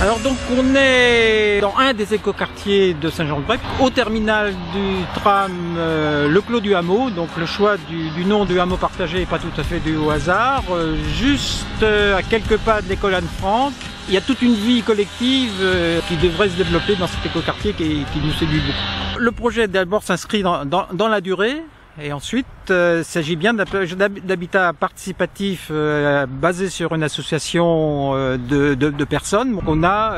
Alors donc on est dans un des écoquartiers de Saint-Jean-de-Brec, au terminal du tram Le Clos du Hameau. Donc le choix du nom du hameau partagé n'est pas tout à fait dû au hasard. Juste à quelques pas de l'école Anne-Franck, il y a toute une vie collective qui devrait se développer dans cet écoquartier qui nous séduit beaucoup. Le projet d'abord s'inscrit dans la durée. Et ensuite, il s'agit bien d'habitat participatif basé sur une association de personnes. On a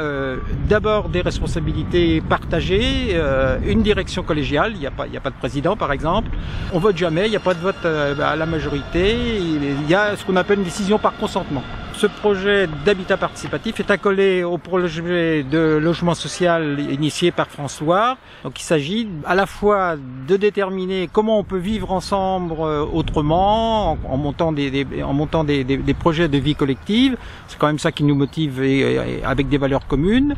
d'abord des responsabilités partagées, une direction collégiale, il n'y a pas de président par exemple. On vote jamais, il n'y a pas de vote à la majorité, il y a ce qu'on appelle une décision par consentement. Ce projet d'habitat participatif est accolé au projet de logement social initié par François. Donc il s'agit à la fois de déterminer comment on peut vivre ensemble autrement, en montant des projets de vie collective. C'est quand même ça qui nous motive avec des valeurs communes.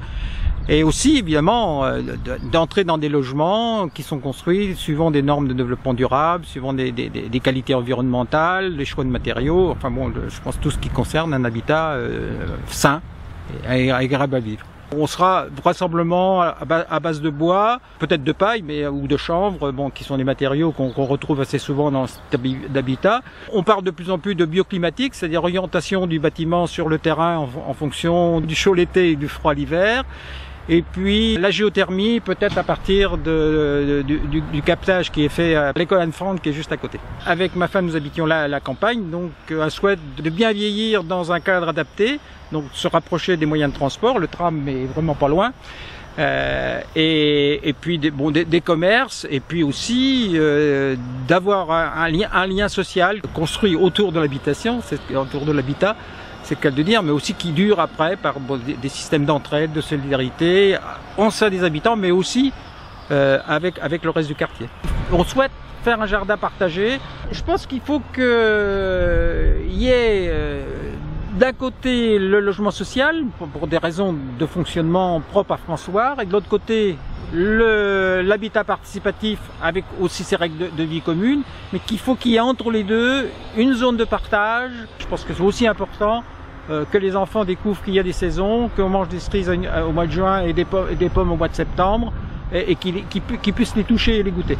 Et aussi, évidemment, d'entrer dans des logements qui sont construits suivant des normes de développement durable, suivant des qualités environnementales, les choix de matériaux, enfin bon, je pense tout ce qui concerne un habitat sain et agréable à vivre. On sera vraisemblablement à base de bois, peut-être de paille ou de chanvre, bon, qui sont des matériaux qu'on retrouve assez souvent dans cet habitat. On parle de plus en plus de bioclimatique, c'est-à-dire orientation du bâtiment sur le terrain en fonction du chaud l'été et du froid l'hiver. Et puis la géothermie, peut-être à partir du captage qui est fait à l'école Anne-Franck qui est juste à côté. Avec ma femme, nous habitions là à la campagne, donc un souhait de bien vieillir dans un cadre adapté, donc se rapprocher des moyens de transport, le tram est vraiment pas loin, et puis des commerces, et puis aussi d'avoir un lien social construit autour de l'habitation, autour de l'habitat. C'est le cas de dire, mais aussi qui dure après par des systèmes d'entraide, de solidarité, en sein des habitants, mais aussi avec le reste du quartier. On souhaite faire un jardin partagé. Je pense qu'il faut qu'il y ait d'un côté le logement social, pour des raisons de fonctionnement propres à François, et de l'autre côté l'habitat participatif avec aussi ses règles de vie commune, mais qu'il faut qu'il y ait entre les deux une zone de partage. Je pense que c'est aussi important que les enfants découvrent qu'il y a des saisons, qu'on mange des cerises au mois de juin et des pommes au mois de septembre, et qu'ils puissent les toucher et les goûter.